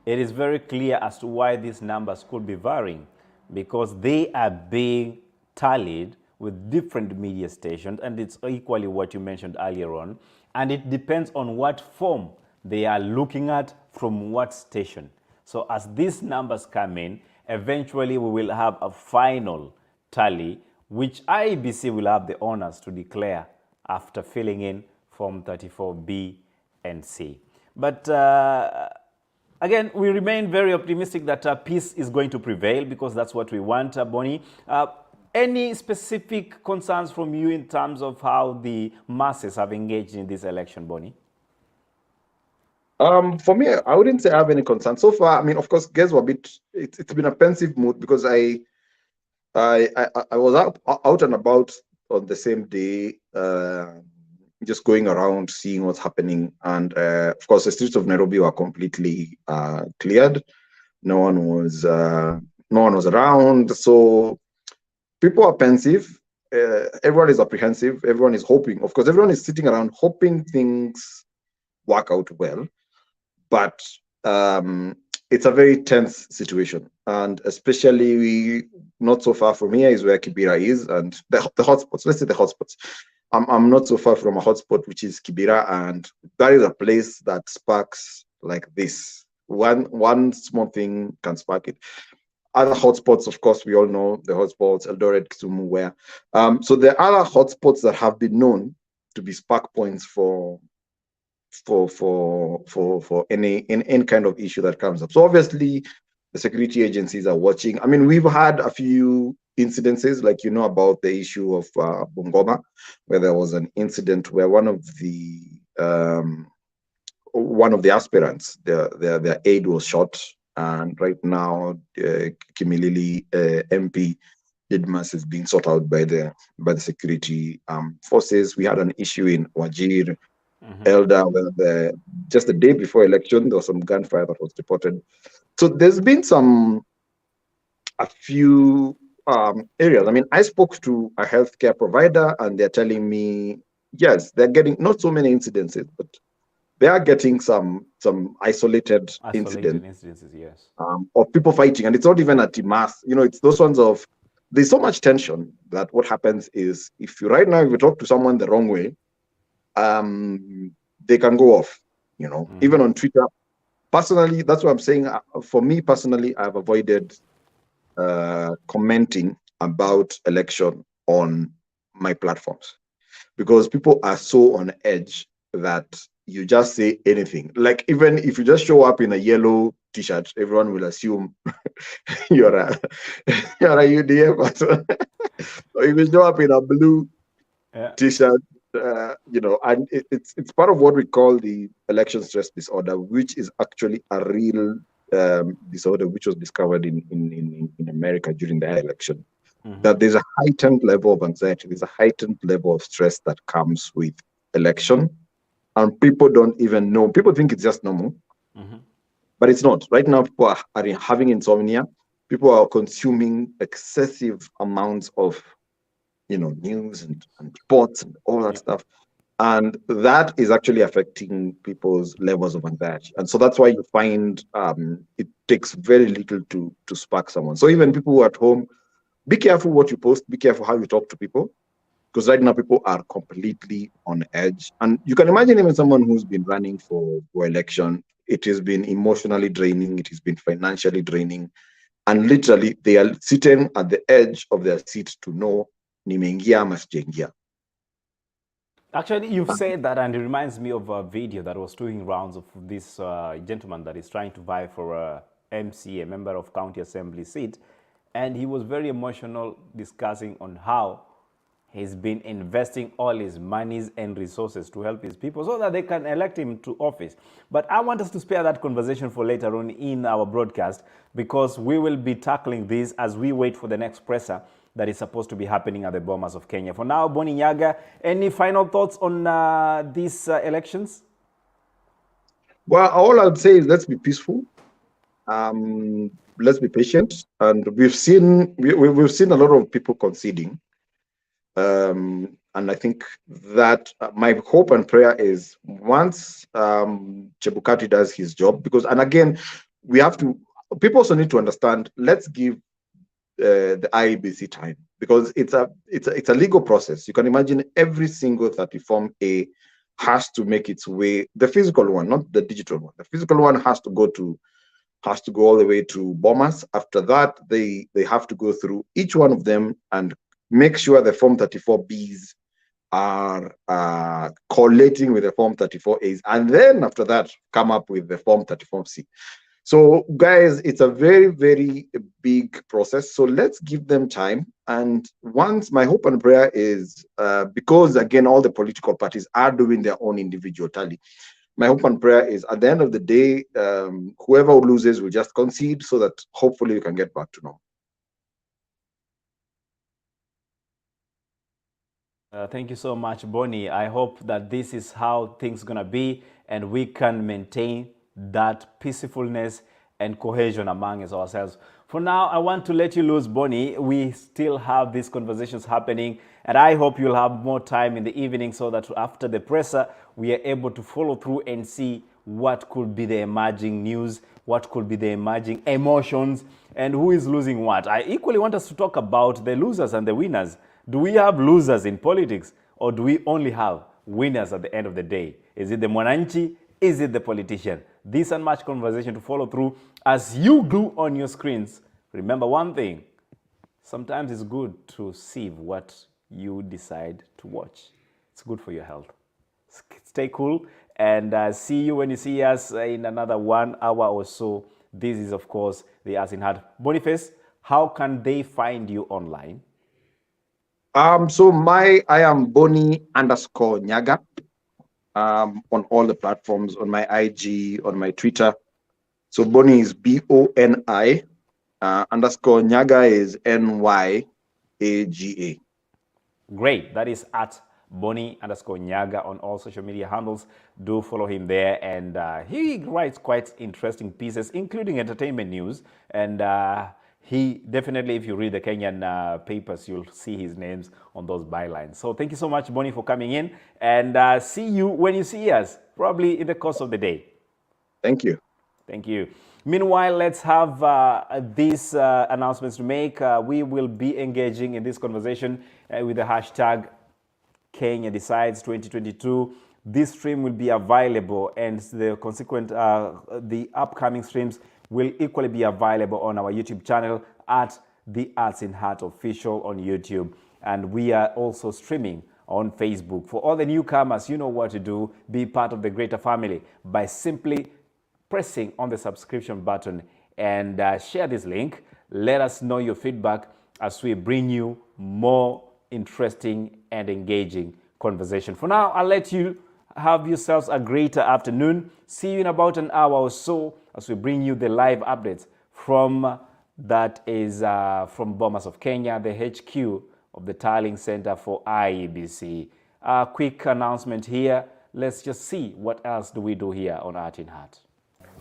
it is very clear as to why these numbers could be varying, because they are being tallied with different media stations, and it's equally what you mentioned earlier on, and it depends on what form they are looking at from what station. So as these numbers come in, eventually we will have a final tally, which IEBC will have the honors to declare after filling in Form 34B and C. But again, we remain very optimistic that peace is going to prevail, because that's what we want, Bonnie. Any specific concerns from you in terms of how the masses have engaged in this election, Bonnie? For me, I wouldn't say I have any concerns. So far, I mean, of course, guys were a bit, it's been a pensive mood, because I was out and about on the same day, just going around, seeing what's happening. And of course, the streets of Nairobi were completely cleared. No one was around. So people are pensive. Everyone is apprehensive. Everyone is hoping. Of course, everyone is sitting around hoping things work out well. But it's a very tense situation. And especially not so far from here is where Kibera is, and the hotspots. Let's say the hotspots. I'm not so far from a hotspot, which is Kibera, and that is a place that sparks like this. One small thing can spark it. Other hotspots, of course, we all know the hotspots, Eldoret, Kisumu, where. So there are other hotspots that have been known to be spark points for any kind of issue that comes up. So obviously, the security agencies are watching. I mean, we've had a few incidences, like about the issue of Bungoma, where there was an incident where one of the aspirants, their aide was shot, and right now Kimilili MP Didmas is being sought out by the security forces. We had an issue in Wajir, Elder, where just the day before election, there was some gunfire that was reported. So there's been a few areas. I mean, I spoke to a healthcare provider, and they're telling me, yes, they're getting not so many incidences, but they are getting some isolated incidents, yes, of people fighting, and it's not even at mass. It's those ones of there's so much tension that what happens is if you talk to someone the wrong way, they can go off, even on Twitter. Personally, that's what I'm saying. For me personally, I've avoided commenting about election on my platforms, because people are so on edge that you just say anything. Like, even if you just show up in a yellow t-shirt, everyone will assume you're a UDF person. Or if you show up in a blue t-shirt, and it's part of what we call the election stress disorder, which is actually a real disorder which was discovered in America during the election. That there's a heightened level of anxiety, there's a heightened level of stress that comes with election, and people don't even know. People think it's just normal, but it's not. Right now, people are having insomnia. People are consuming excessive amounts of, news and reports and all that stuff. And that is actually affecting people's levels of anxiety. And so that's why you find it takes very little to spark someone. So even people who are at home, be careful what you post, be careful how you talk to people, because right now people are completely on edge. And you can imagine even someone who's been running for election, it has been emotionally draining, it has been financially draining, and literally they are sitting at the edge of their seat to know nimeingia ama sijaingia. Actually, you've said that, and it reminds me of a video that was doing rounds of this gentleman that is trying to vie for a MC, a member of county assembly seat, and he was very emotional discussing on how he's been investing all his monies and resources to help his people so that they can elect him to office. But I want us to spare that conversation for later on in our broadcast, because we will be tackling this as we wait for the next presser that is supposed to be happening at the Bomas of Kenya. For now, Boni Nyaga, any final thoughts on these elections? Well, all I'd say is let's be peaceful. Let's be patient. And we've seen a lot of people conceding. And I think that my hope and prayer is once Chebukati does his job, and again, people also need to understand, let's give the IEBC time, because it's a legal process. You can imagine every single 30 Form A has to make its way, the physical one, not the digital one. The physical one has to go all the way to Bomas. After that, they have to go through each one of them and make sure the Form 34Bs are collating with the Form 34As, and then after that come up with the Form 34C. So guys, it's a very, very big process. So let's give them time. And once, my hope and prayer is, because again, all the political parties are doing their own individual tally, my hope and prayer is at the end of the day, whoever loses will just concede so that hopefully we can get back to normal. Thank you so much, Boni. I hope that this is how things are going to be, and we can maintain that peacefulness and cohesion among ourselves. For now, I want to let you loose, Boni. We still have these conversations happening, and I hope you'll have more time in the evening so that after the presser, we are able to follow through and see what could be the emerging news, what could be the emerging emotions, and who is losing what. I equally want us to talk about the losers and the winners. Do we have losers in politics, or do we only have winners at the end of the day? Is it the mwananchi? Is it the politician? This and much conversation to follow through as you glue on your screens. Remember one thing, sometimes it's good to sieve what you decide to watch. It's good for your health. Stay cool, and see you when you see us in another 1 hour or so. This is, of course, the As in Heart. Boniface, how can they find you online? So I am Boni_Nyaga on all the platforms, on my IG, on my Twitter. So Boni is BONI, _Nyaga is NYAGA. Great. That is at Boni_Nyaga on all social media handles. Do follow him there, and he writes quite interesting pieces, including entertainment news. And he definitely, if you read the Kenyan papers, you'll see his names on those bylines. So thank you so much, Boni, for coming in, and see you when you see us, probably in the course of the day. Thank you. Thank you. Meanwhile, let's have these announcements to make. We will be engaging in this conversation with the hashtag Kenya Decides 2022. This stream will be available, and the the upcoming streams will equally be available on our YouTube channel at The Arts in Heart Official on YouTube. And we are also streaming on Facebook. For all the newcomers, you know what to do. Be part of the greater family by simply pressing on the subscription button and share this link. Let us know your feedback as we bring you more interesting and engaging conversation. For now, I'll let you have yourselves a greater afternoon. See you in about an hour or so as we bring you the live updates from from Bomas of Kenya, the HQ of the Tallying Center for IEBC. A quick announcement here. Let's just see what else do we do here on Art in Heart.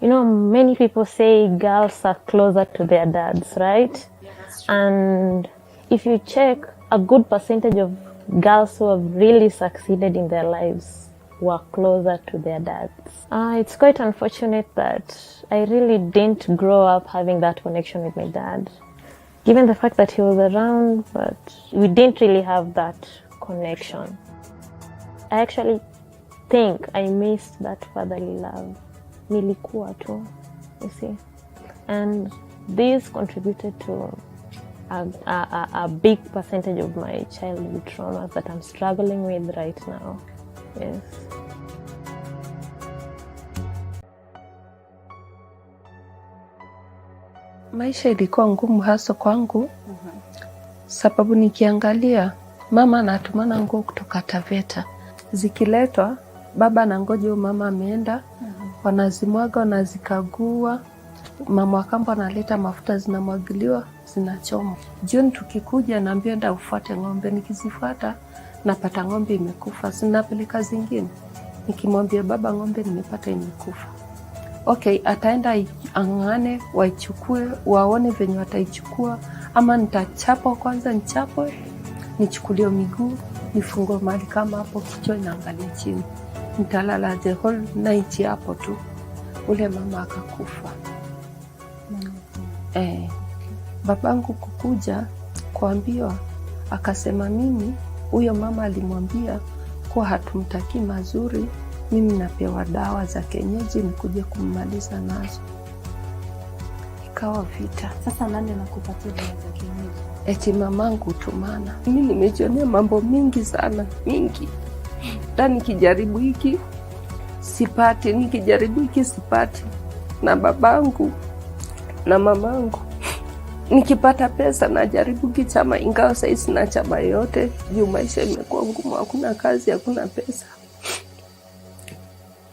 You know, many people say girls are closer to their dads, right? And if you check, a good percentage of girls who have really succeeded in their lives were closer to their dads. It's quite unfortunate that I really didn't grow up having that connection with my dad. Given the fact that he was around, but we didn't really have that connection. I actually think I missed that fatherly love. Nilikuwa tu, you see. And this contributed to a big percentage of my childhood traumas that I'm struggling with right now. Yes. Maisha ilikuwa ngumu hasa kwangu, sababu nikiangalia mama anatumana nguo kutoka Taveta. Zikiletwa, baba anangoja mama ameenda, wanazimwaga, wanazikagua. Mama wa kambo analeta mafuta, zinamwagiliwa, zinachomwa. Jioni tukikuja naambia nda ufuate ng'ombe, nikizifuata napata ng'ombe imekufa, sinapeleka zingine. Nikimwambia baba ng'ombe nimepata imekufa. Okay, ataenda ang'ane, waichukue, waone venye wataichukua, ama nitachapa kwanza, nichapwe, nichukulie miguu, nifungue mahali kama hapo, kichwa inaangalia chini. Nitalala the whole night hapo tu. Ule mama akakufa. Babangu kukuja kuambiwa, akasema mimi, huyo mama alimwambia kuwa hatumtaki mazuri, mimi napewa dawa za kienyeji nikuje kummaliza nazo. Ikawa vita. Sasa nani anakupatia dawa za kienyeji? Eti mamangu tumana. Mimi nimejionea mambo mingi sana, mingi. Nikijaribu hiki sipati, nikijaribu hiki sipati. Na babangu na mamangu, nikipata pesa najaribu kichama, ingawa saizi na chama yote juu maisha imekuwa ngumu, hakuna kazi, hakuna pesa.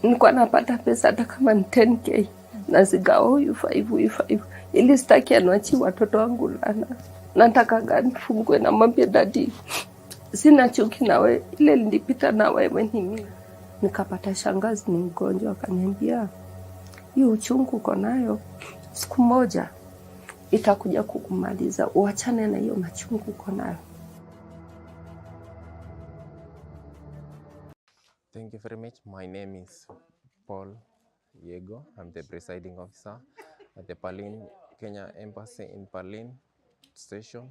Nilikuwa napata pesa hata kama ni 10k, nazigawa huyu 5 ili sitaki aniachie watoto wangu lana. Nataka gani fungwe na mwambie dadi, sina chuki nawe, ile nilipita na wewe ni mimi. Nikapata shangazi ni mgonjwa, akaniambia hiyo uchungu uko nayo siku moja itakuja kukumaliza, uachane na hiyo machungu uko nayo. Thank you very much. My name is Paul Yego. I'm the presiding officer at the Kenya Embassy in polling station.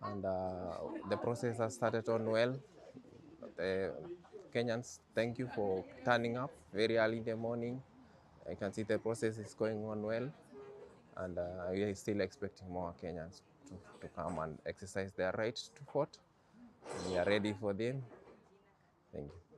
And the process has started on well. The Kenyans, thank you for turning up very early in the morning. I can see the process is going on well. And we are still expecting more Kenyans to come and exercise their right to vote. We are ready for them. Thank you.